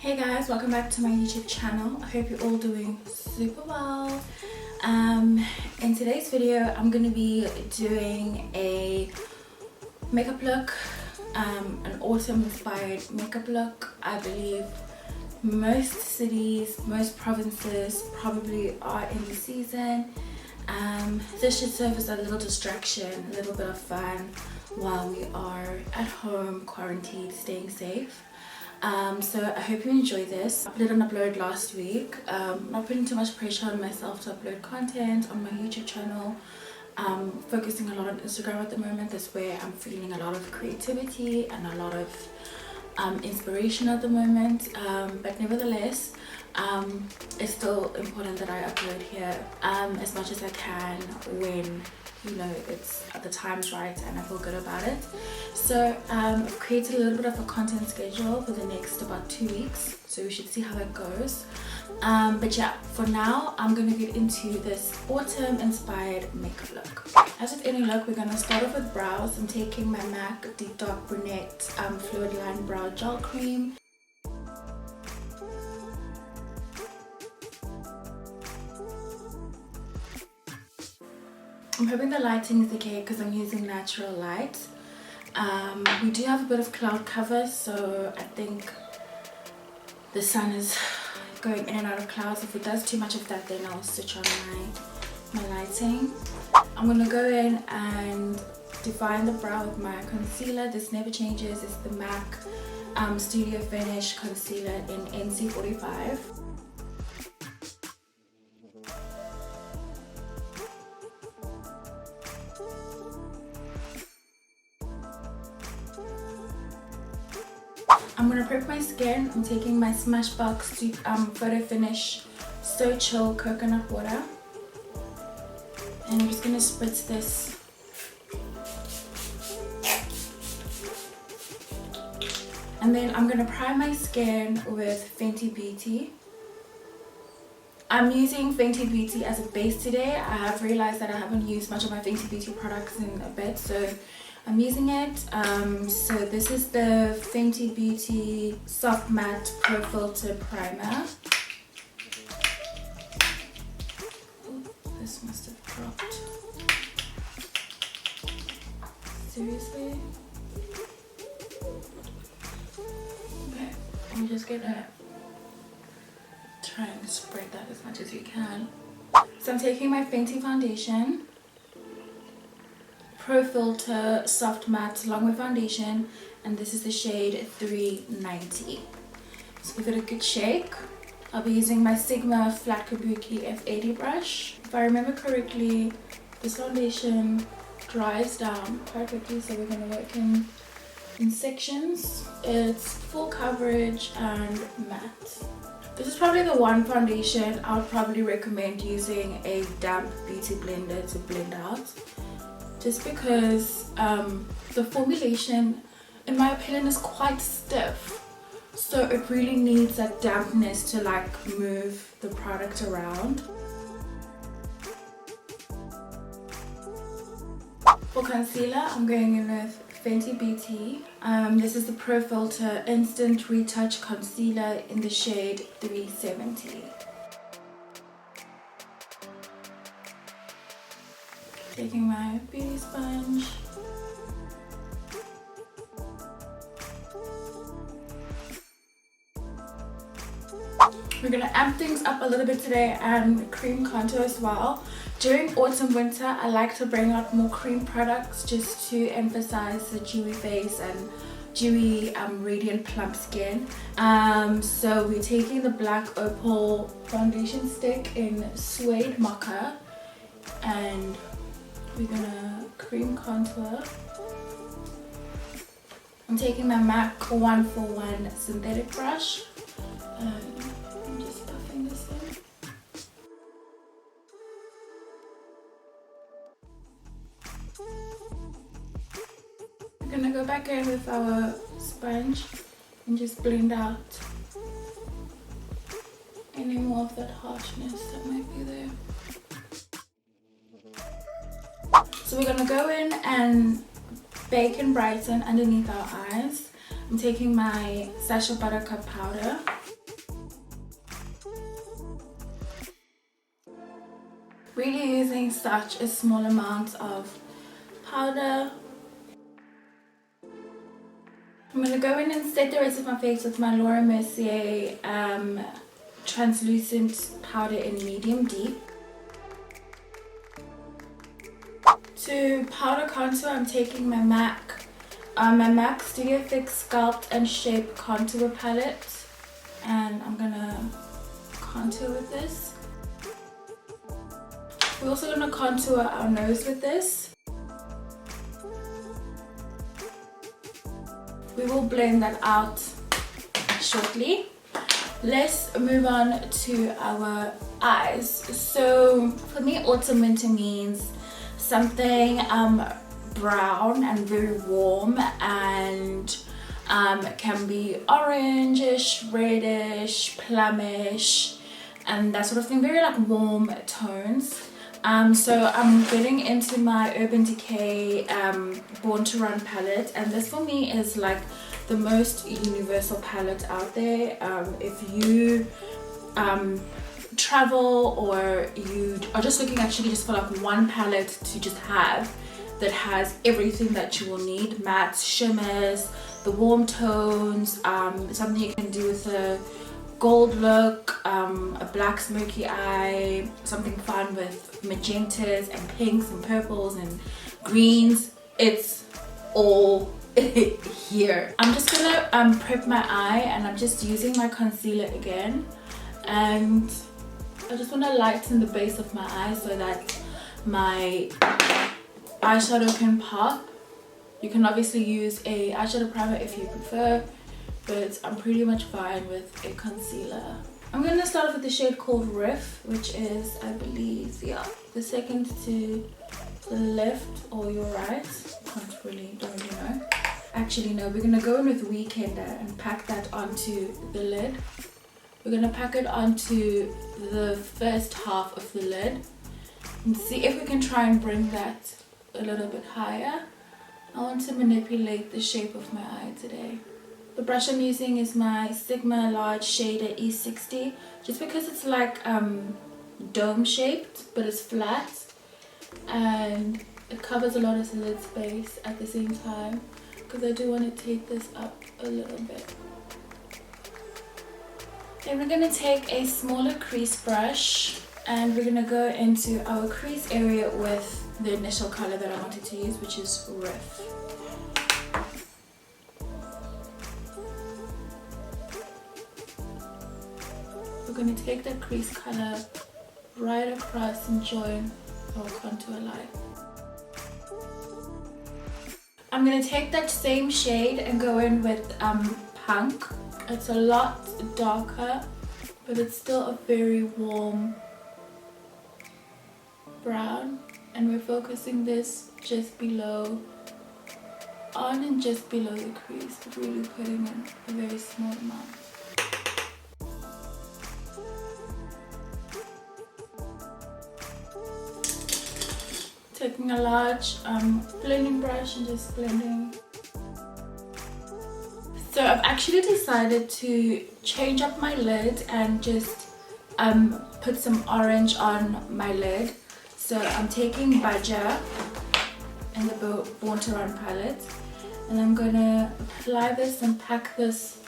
Hey guys, welcome back to my YouTube channel. I hope you're all doing super well. In today's video I'm going to be doing a makeup look, an autumn inspired makeup look. I believe most cities, most provinces probably are in the season. This should serve as a little distraction, a little bit of fun while we are at home quarantined, staying safe. So I hope you enjoy this. I didn't upload last week. Not putting too much pressure on myself to upload content on my YouTube channel. Focusing a lot on Instagram at the moment. That's where I'm feeling a lot of creativity and a lot of inspiration at the moment. But nevertheless, it's still important that I upload here as much as I can when it's the time's right and I feel good about it. So I've created a little bit of a content schedule for the next about 2 weeks, so we should see how that goes. But yeah, for now I'm going to get into this autumn inspired makeup look. As with any look, we're going to start off with brows. I'm taking my MAC Deep Dark Brunette Fluid Line Brow Gel Cream. I'm hoping the lighting is okay because I'm using natural light. We do have a bit of cloud cover, so I think the sun is going in and out of clouds. If it does too much of that, then I'll switch on my lighting. I'm going to go in and define the brow with my concealer. This never changes. It's the MAC Studio Finish Concealer in NC45. I'm going to prep my skin. I'm taking my Smashbox Photo Finish So Chill Coconut Water. And I'm just going to spritz this. And then I'm going to prime my skin with Fenty Beauty. I'm using Fenty Beauty as a base today. I have realized that I haven't used much of my Fenty Beauty products in a bit, so I'm using it. So this is the Fenty Beauty Soft Matte Pro Filter Primer. Oh, this must have dropped. Seriously? Okay, I'm just gonna try and spread that as much as you can. So I'm taking my Fenty foundation, Pro Filter Soft Matte Long Wear Foundation, and this is the shade 390. So give it a good shake. I'll be using my Sigma Flat Kabuki F80 brush. If I remember correctly, this foundation dries down quite quickly, so we're going to work in sections. It's full coverage and matte. This is probably the one foundation I would probably recommend using a damp beauty blender to blend out. Just because the formulation, in my opinion, is quite stiff, so it really needs that dampness to like move the product around. For concealer, I'm going in with Fenty Beauty. This is the Pro Filter Instant Retouch Concealer in the shade 370. Taking my beauty sponge. We're gonna amp things up a little bit today and cream contour as well. During autumn winter, I like to bring out more cream products just to emphasize the dewy face and dewy radiant plump skin. So we're taking the Black Opal foundation stick in Suede Mocha, and we're gonna cream contour. I'm taking my MAC 141 synthetic brush and I'm just buffing this in. We're gonna go back in with our sponge and just blend out any more of that harshness that might be there. So we're gonna go in and bake and brighten underneath our eyes. I'm taking my Sacha Buttercup powder really using such a small amount of powder. I'm going to go in and set the rest of my face with my Laura Mercier translucent powder in medium deep. To powder contour, I'm taking my MAC Studio Fix Sculpt and Shape Contour Palette, and I'm going to contour with this. We're also going to contour our nose with this. We will blend that out shortly. Let's move on to our eyes. So for me, autumn winter means something brown and very warm, and can be orangish, reddish, plumish, and that sort of thing. Very like warm tones. So I'm getting into my Urban Decay Born to Run palette, and this for me is like the most universal palette out there. If you travel, or you are just looking actually just for like one palette to just have that has everything that you will need: mattes, shimmers, the warm tones, something you can do with a gold look, a black smoky eye, something fun with magentas and pinks and purples and greens. It's all here. I'm just gonna prep my eye, and I'm just using my concealer again, and I just want to lighten the base of my eye so that my eyeshadow can pop. You can obviously use a eyeshadow primer if you prefer, but I'm pretty much fine with a concealer. I'm going to start off with the shade called Riff, which is, I believe, yeah, the second to the left or your right. Don't really know. Actually, no, we're going to go in with Weekender and pack that onto the lid. We're going to pack it onto the first half of the lid and see if we can try and bring that a little bit higher. I want to manipulate the shape of my eye today. The brush I'm using is my Sigma Large Shader E60, just because it's like dome shaped, but it's flat, and it covers a lot of the lid space at the same time, because I do want to take this up a little bit. Then we're going to take a smaller crease brush, and we're going to go into our crease area with the initial color that I wanted to use, which is Riff. We're going to take that crease color right across and join our contour line. I'm going to take that same shade and go in with Punk. It's a lot darker, but it's still a very warm brown, and we're focusing this just below, on and just below the crease, but really putting in a very small amount. Taking a large blending brush and just blending. So I've actually decided to change up my lid and just put some orange on my lid. So I'm taking Badger in the Born to Run palette, and I'm gonna apply this and pack this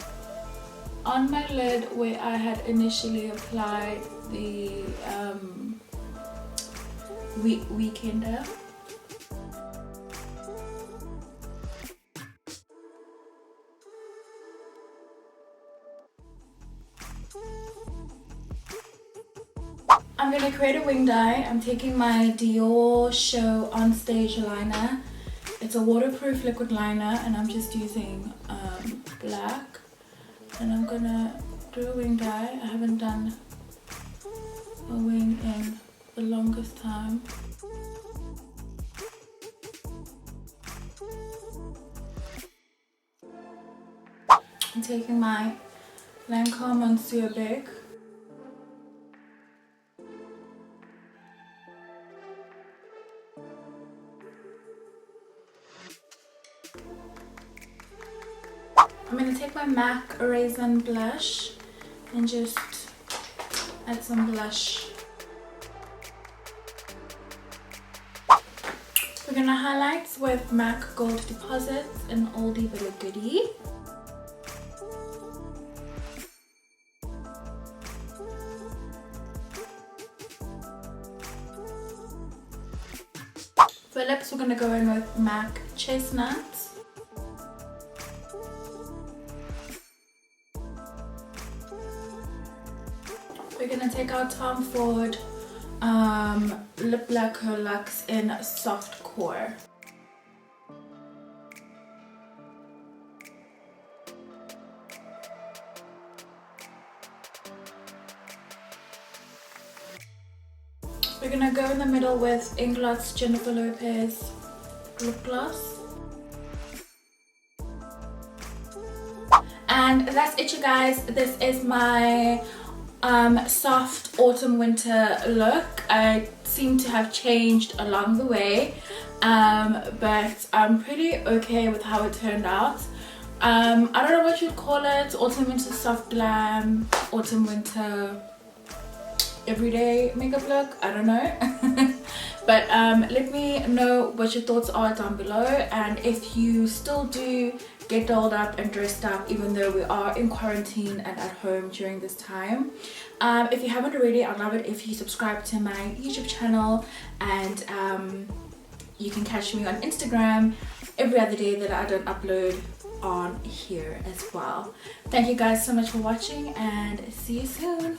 on my lid where I had initially applied the Weekender. I'm going to create a winged eye. I'm taking my Dior Show On Stage liner. It's a waterproof liquid liner, and I'm just using black. And I'm going to do a winged eye. I haven't done a wing in the longest time. I'm taking my Lancome Monsieur Big. I'm going to take my MAC Raisin blush and just add some blush gonna highlight with MAC Gold Deposits, an oldie but a goodie. For lips, we're gonna go in with MAC Chestnut. We're gonna take our Tom Ford Lip Lacquer Luxe in Soft Core. We're gonna go in the middle with Inglot's Jennifer Lopez lip gloss. And that's it, you guys. This is my soft autumn winter look. I seem to have changed along the way, but I'm pretty okay with how it turned out. I don't know what you'd call it, autumn winter soft glam, autumn winter everyday makeup look, I don't know. But let me know what your thoughts are down below, and if you still do get dolled up and dressed up even though we are in quarantine and at home during this time. If you haven't already, I'd love it if you subscribe to my YouTube channel, and you can catch me on Instagram every other day that I don't upload on here as well. Thank you guys so much for watching, and see you soon.